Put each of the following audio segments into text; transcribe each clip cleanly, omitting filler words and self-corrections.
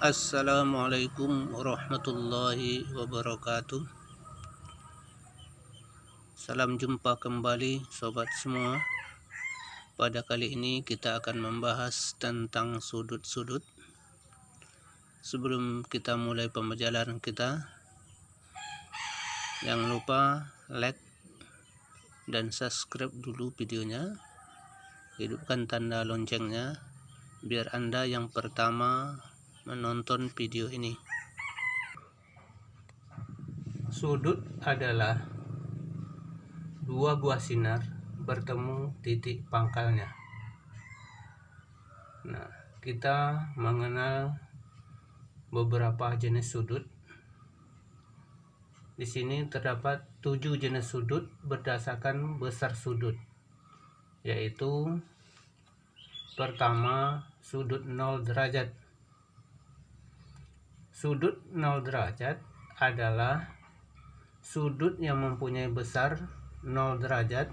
Assalamualaikum warahmatullahi wabarakatuh. Salam jumpa kembali sobat semua. Pada kali ini kita akan membahas tentang sudut-sudut. Sebelum kita mulai pembelajaran kita, jangan lupa like dan subscribe dulu videonya. Hidupkan tanda loncengnya biar Anda yang pertama menonton video ini. Sudut adalah dua buah sinar bertemu titik pangkalnya. Nah, kita mengenal beberapa jenis sudut. Di sini terdapat 7 jenis sudut berdasarkan besar sudut, yaitu pertama, sudut 0 derajat. Sudut 0 derajat adalah sudut yang mempunyai besar 0 derajat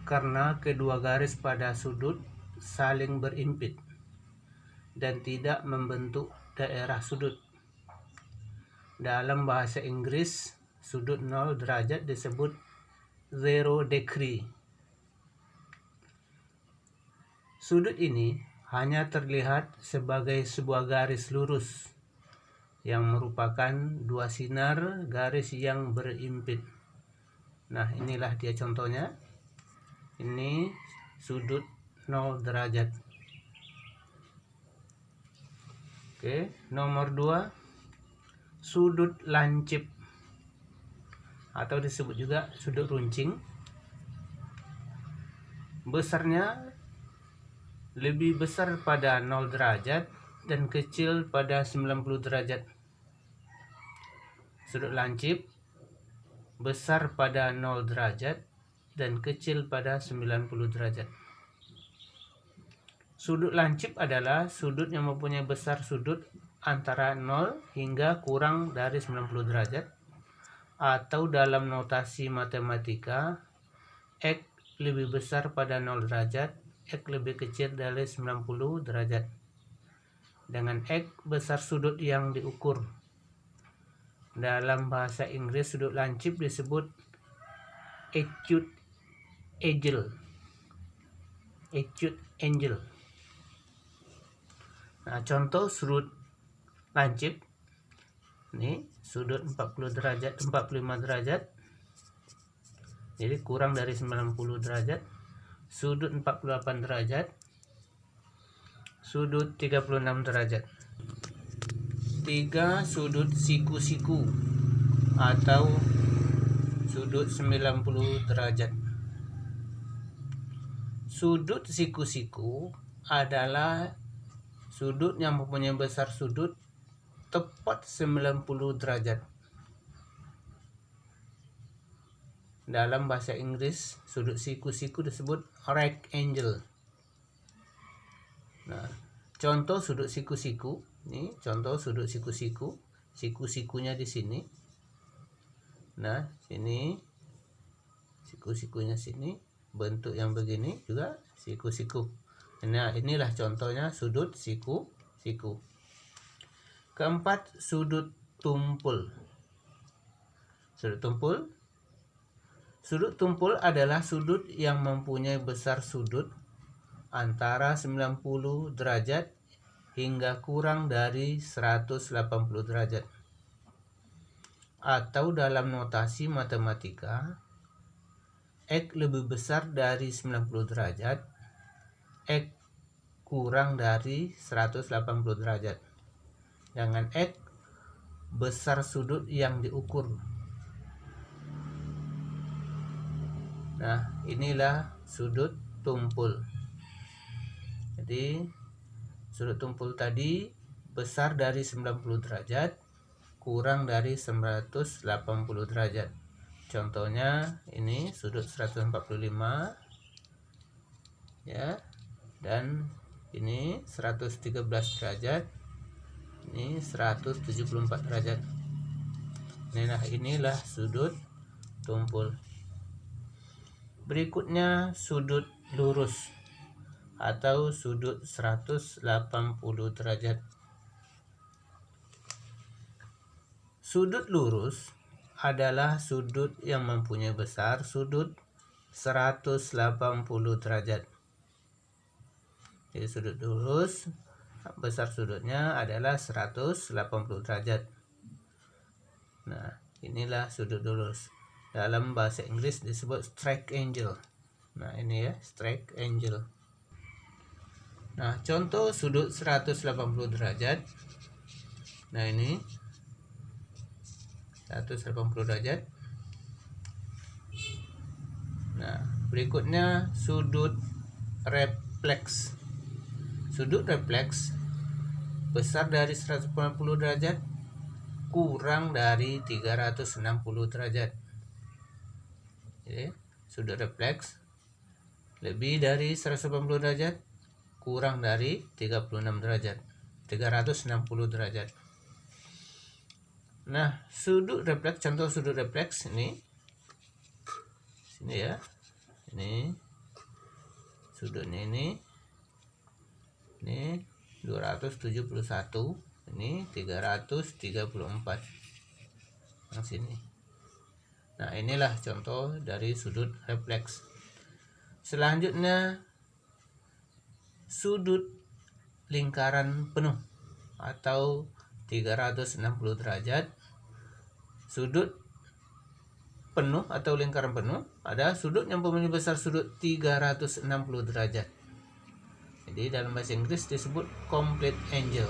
karena kedua garis pada sudut saling berimpit dan tidak membentuk daerah sudut. Dalam bahasa Inggris, sudut 0 derajat disebut 0 degree. Sudut ini hanya terlihat sebagai sebuah garis lurus yang merupakan dua sinar garis yang berimpit. Nah, inilah dia contohnya. Ini sudut 0 derajat. Oke, nomor 2, sudut lancip atau disebut juga sudut runcing. Besarnya lebih besar pada 0 derajat dan kecil pada 90 derajat. Sudut lancip besar pada 0 derajat dan kecil pada 90 derajat. Sudut lancip adalah sudut yang mempunyai besar sudut antara 0 hingga kurang dari 90 derajat, atau dalam notasi matematika, X lebih besar pada 0 derajat, X lebih kecil dari 90 derajat. Dengan X besar sudut yang diukur. Dalam bahasa Inggris, sudut lancip disebut acute angle. Acute angle. Nah, contoh sudut lancip. Ini sudut 40 derajat, 45 derajat. Jadi kurang dari 90 derajat. Sudut 48 derajat. Sudut 36 derajat. 3. Sudut siku-siku atau sudut 90 derajat. Sudut siku-siku adalah sudut yang mempunyai besar sudut tepat 90 derajat. Dalam bahasa Inggris, sudut siku-siku disebut right angle. Nah, contoh sudut siku-siku, ini contoh sudut siku-siku, siku-sikunya di sini. Nah, sini siku-sikunya sini, bentuk yang begini juga siku-siku. Nah, inilah contohnya sudut siku-siku. Keempat, sudut tumpul. Sudut tumpul. Sudut tumpul adalah sudut yang mempunyai besar sudut antara 90 derajat hingga kurang dari 180 derajat. Atau dalam notasi matematika, X lebih besar dari 90 derajat, X kurang dari 180 derajat. Dengan X besar sudut yang diukur. Nah, inilah sudut tumpul. Jadi sudut tumpul tadi besar dari 90 derajat, kurang dari 180 derajat. Contohnya ini sudut 145 ya, dan ini 113 derajat, ini 174 derajat. Nah, inilah sudut tumpul. Berikutnya sudut lurus atau sudut 180 derajat. Sudut lurus adalah sudut yang mempunyai besar sudut 180 derajat. Jadi sudut lurus besar sudutnya adalah 180 derajat. Nah, inilah sudut lurus. Dalam bahasa Inggris disebut straight angle. Nah, ini ya, straight angle. Nah, contoh sudut 180 derajat. Nah, ini 180 derajat. Nah, berikutnya sudut refleks. Sudut refleks besar dari 180 derajat kurang dari 360 derajat. Jadi, sudut refleks lebih dari 180 derajat kurang dari 36 derajat. 360 derajat. Nah, sudut refleks, contoh sudut refleks ini. Sini ya. Ini sudutnya ini 271, ini 334. Yang sini. Nah, inilah contoh dari sudut refleks. Selanjutnya sudut lingkaran penuh atau 360 derajat. Sudut penuh atau lingkaran penuh ada sudut yang mempunyai besar sudut 360 derajat. Jadi dalam bahasa Inggris disebut complete angle.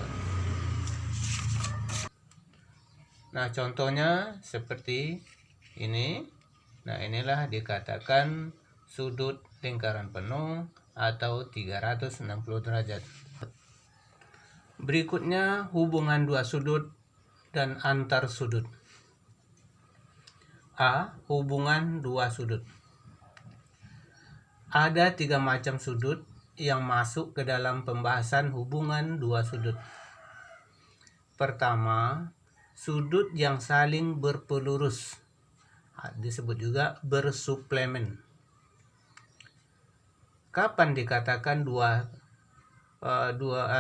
Nah, contohnya seperti ini. Nah, inilah dikatakan sudut lingkaran penuh atau 360 derajat. Berikutnya hubungan dua sudut dan antar sudut. A. Hubungan dua sudut. Ada 3 macam sudut yang masuk ke dalam pembahasan hubungan dua sudut. Pertama, sudut yang saling berpelurus, disebut juga bersuplemen. Kapan dikatakan dua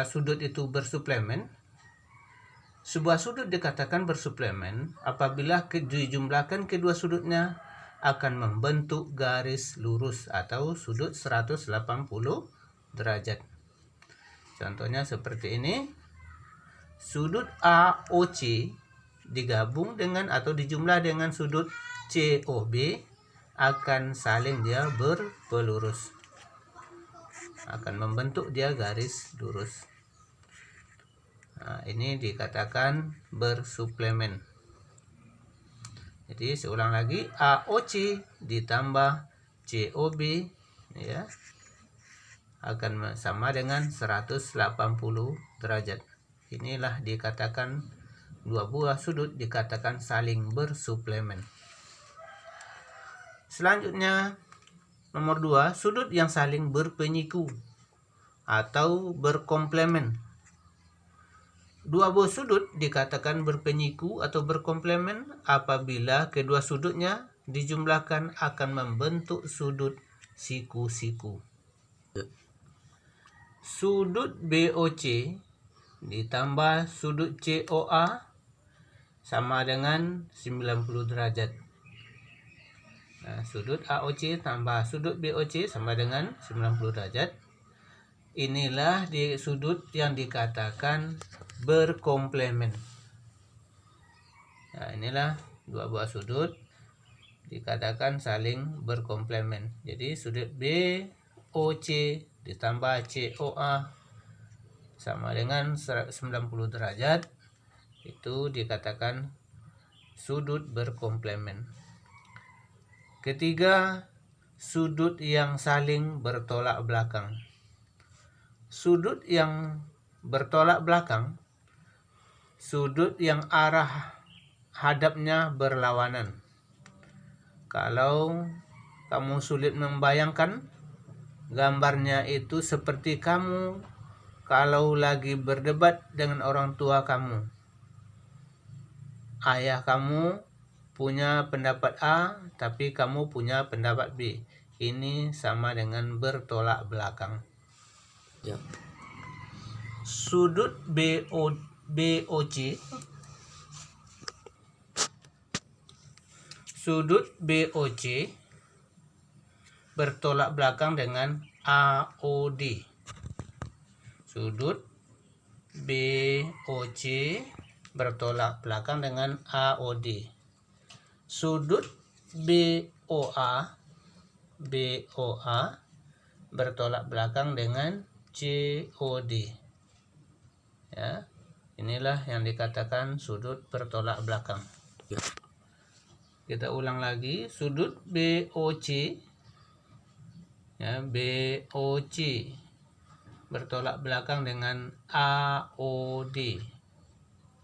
sudut itu bersuplemen? Sebuah sudut dikatakan bersuplemen apabila dijumlahkan kedua sudutnya akan membentuk garis lurus atau sudut 180 derajat. Contohnya seperti ini. Sudut AOC digabung dengan atau dijumlah dengan sudut COB akan saling dia berpelurus. Akan membentuk dia garis lurus. Nah, ini dikatakan bersuplemen. Jadi seulang lagi, AOC ditambah COB ya akan sama dengan 180 derajat. Inilah dikatakan dua buah sudut dikatakan saling bersuplemen. Selanjutnya nomor 2, sudut yang saling berpenyiku atau berkomplemen. Dua buah sudut dikatakan berpenyiku atau berkomplemen apabila kedua sudutnya dijumlahkan akan membentuk sudut siku-siku. Sudut BOC ditambah sudut COA sama dengan 90 derajat. Nah, sudut AOC tambah sudut BOC sama dengan 90 derajat. Inilah di sudut yang dikatakan berkomplemen. Nah, inilah dua buah sudut dikatakan saling berkomplemen. Jadi sudut BOC ditambah COA sama dengan 90 derajat. Itu dikatakan sudut berkomplemen. Ketiga, sudut yang saling bertolak belakang. Sudut yang bertolak belakang, sudut yang arah hadapnya berlawanan. Kalau kamu sulit membayangkan, gambarnya itu seperti kamu kalau lagi berdebat dengan orang tua kamu. Ayah kamu punya pendapat A, tapi kamu punya pendapat B. Ini sama dengan bertolak belakang. Ya. Sudut BOC sudut BOC bertolak belakang dengan AOD. Sudut BOC bertolak belakang dengan AOD. Sudut BOA bertolak belakang dengan COD. Ya, inilah yang dikatakan sudut bertolak belakang. Kita ulang lagi, sudut BOC, ya, BOC bertolak belakang dengan AOD.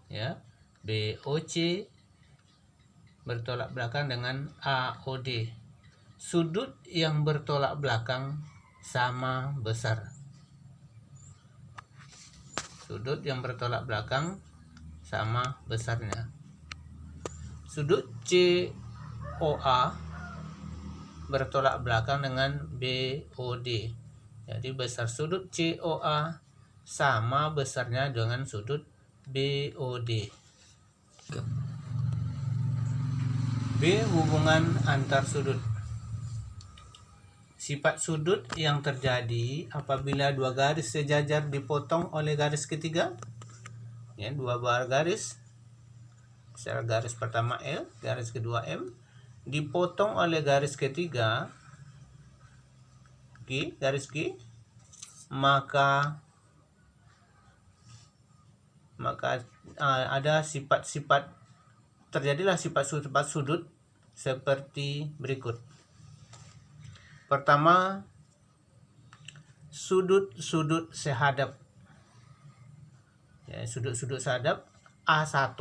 Ya, BOC bertolak belakang dengan AOD. Sudut yang bertolak belakang sama besar. Sudut yang bertolak belakang sama besarnya. Sudut COA bertolak belakang dengan BOD. Jadi besar sudut COA sama besarnya dengan sudut BOD. B. Hubungan antar sudut. Sifat sudut yang terjadi apabila dua garis sejajar dipotong oleh garis ketiga. Ya, dua bar garis. Misal garis pertama L, garis kedua M, dipotong oleh garis ketiga G, garis G, maka ada terjadilah sifat sudut seperti berikut. Pertama, sudut-sudut sehadap. Ya, sudut-sudut sehadap A1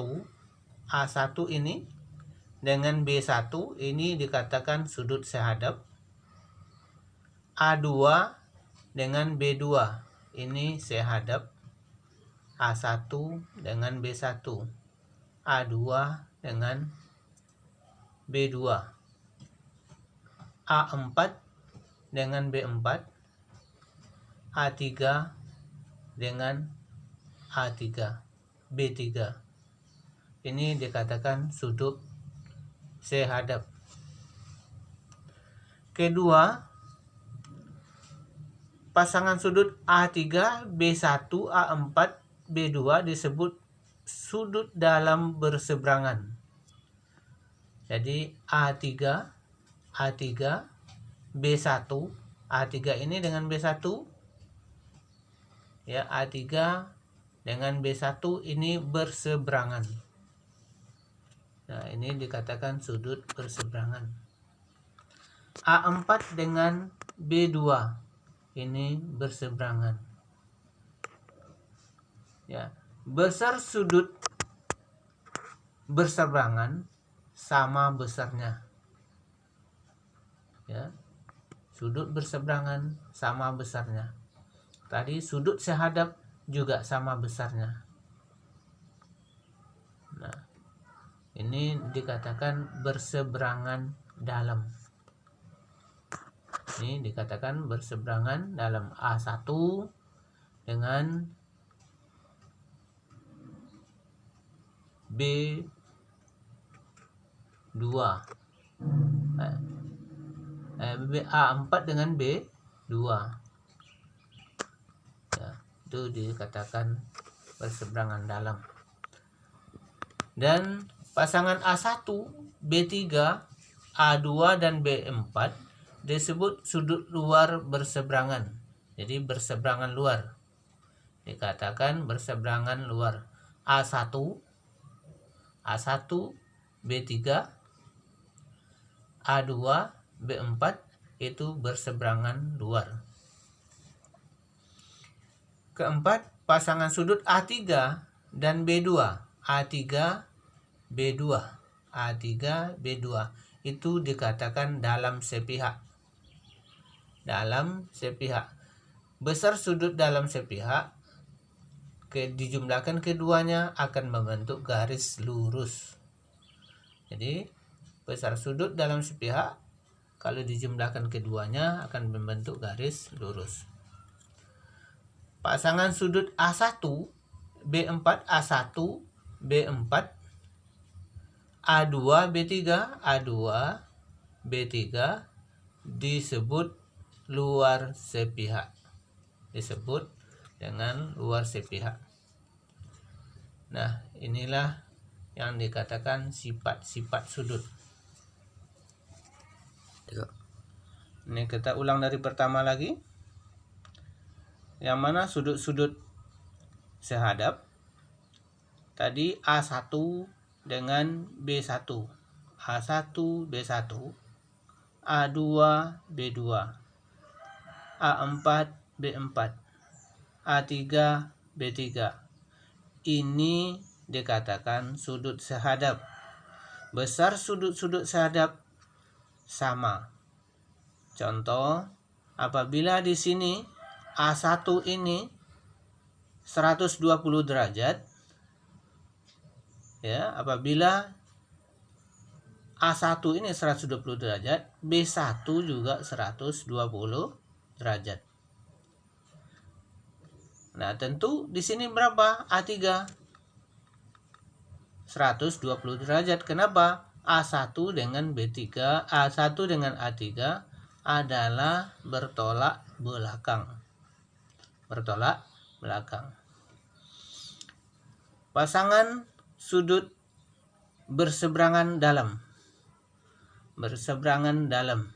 ini dengan B1 ini dikatakan sudut sehadap. A2 dengan B2 ini sehadap. A1 dengan B1, A2 dengan B2, A4 dengan B4, A3 dengan A3, B3. Ini dikatakan sudut sehadap. Kedua, pasangan sudut A3, B1, A4, B2 disebut sudut dalam berseberangan. Jadi A3, B1, A3 ini dengan B1, ya, A3 dengan B1 ini berseberangan. Nah, ini dikatakan sudut berseberangan. A4 dengan B2 ini berseberangan. Ya, besar sudut berseberangan sama besarnya. Ya, sudut berseberangan sama besarnya. Tadi sudut sehadap juga sama besarnya. Nah, ini dikatakan berseberangan dalam. Ini dikatakan berseberangan dalam. A1 dengan B2, A4 dengan B2, ya, itu dikatakan berseberangan dalam. Dan pasangan A1, B3, A2 dan B4 disebut sudut luar berseberangan. Jadi berseberangan luar, dikatakan berseberangan luar. A1, B3, A2, B4 itu berseberangan luar. Keempat, pasangan sudut A3 dan B2, A3, B2 itu dikatakan dalam sepihak. Dalam sepihak. Besar sudut dalam sepihak dijumlahkan keduanya akan membentuk garis lurus. Jadi besar sudut dalam sepihak kalau dijumlahkan keduanya akan membentuk garis lurus. Pasangan sudut A1, B4, A1, B4, A2 B3 disebut luar sepihak, disebut dengan luar sepihak. Nah, inilah yang dikatakan sifat-sifat sudut. Ini kita ulang dari pertama lagi. Yang mana sudut-sudut sehadap tadi A1 dengan B1, A1 B1, A2 B2, A4 B4, A3 B3. Ini dikatakan sudut sehadap. Besar sudut-sudut sehadap sama. Contoh, apabila di sini A1 ini 120 derajat, ya, apabila A1 ini 120 derajat, B1 juga 120 derajat. Nah, tentu di sini berapa? A3 120 derajat. Kenapa? A1 dengan B3, A1 dengan A3 adalah bertolak belakang. Bertolak belakang. Pasangan sudut berseberangan dalam. Berseberangan dalam.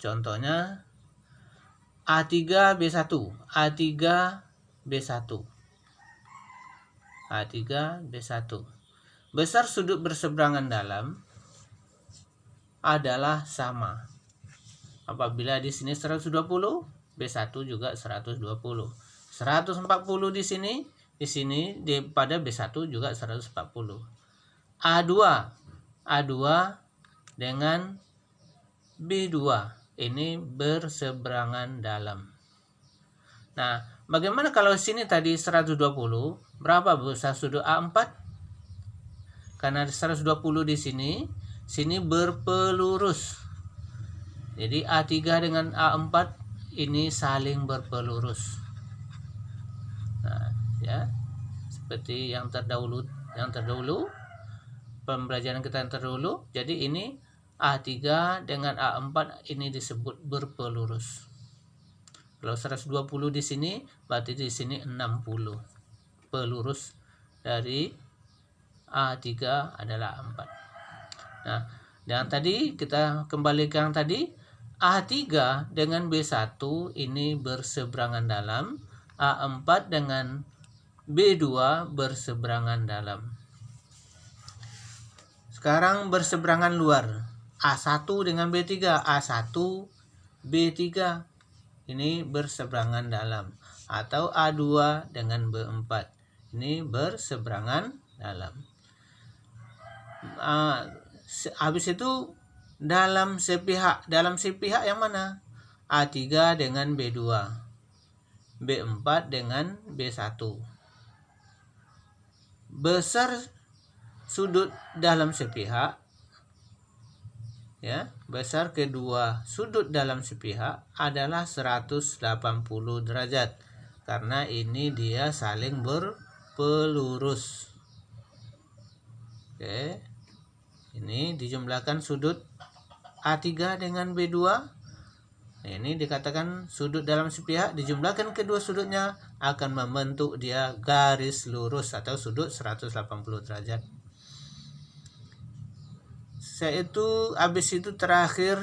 Contohnya A3 B1, A3 B1, A3 B1. Besar sudut berseberangan dalam adalah sama. Apabila di sini 120, B1 juga 120. 140 di sini pada B1 juga 140. A2 dengan B2 ini berseberangan dalam. Nah, bagaimana kalau sini tadi 120? Berapa besar sudut A4? Karena 120 di sini berpelurus. Jadi A3 dengan A4 ini saling berpelurus. Nah, ya, seperti yang terdahulu pembelajaran kita yang terdahulu. Jadi ini A3 dengan A4 ini disebut berpelurus. Kalau 120 di sini, berarti di sini 60. Pelurus dari A3 adalah A4. Nah, dan tadi kita kembali ke yang tadi, A3 dengan B1 ini berseberangan dalam, A4 dengan B2 berseberangan dalam. Sekarang berseberangan luar, A1 dengan B3, A1 B3 ini berseberangan dalam, atau A2 dengan B4 ini berseberangan dalam. Habis itu dalam sepihak yang mana? A3 dengan B2, B4 dengan B1. Besar sudut dalam sepihak, ya, besar kedua sudut dalam sepihak adalah 180 derajat, karena ini dia saling berpelurus. Oke, ini dijumlahkan sudut A3 dengan B2. Nah, ini dikatakan sudut dalam sepihak, dijumlahkan kedua sudutnya akan membentuk dia garis lurus atau sudut 180 derajat. Habis itu terakhir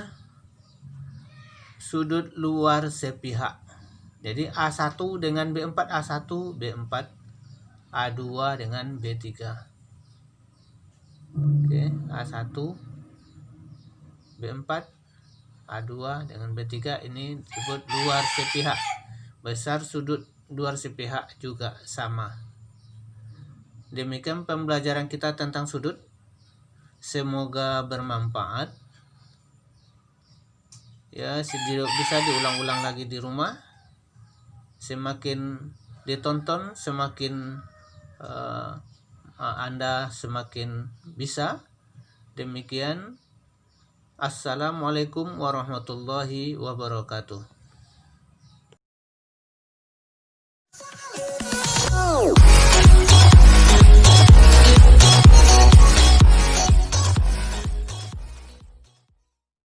sudut luar sepihak. Jadi A1 dengan B4, A1 B4, A2 dengan B3. Oke, A1 B4, A2 dengan B3 ini disebut luar sepihak. Besar sudut luar sepihak juga sama. Demikian pembelajaran kita tentang sudut. Semoga bermanfaat. Ya, bisa diulang-ulang lagi di rumah. Semakin ditonton, semakin Anda semakin bisa. Demikian. Assalamualaikum warahmatullahi wabarakatuh.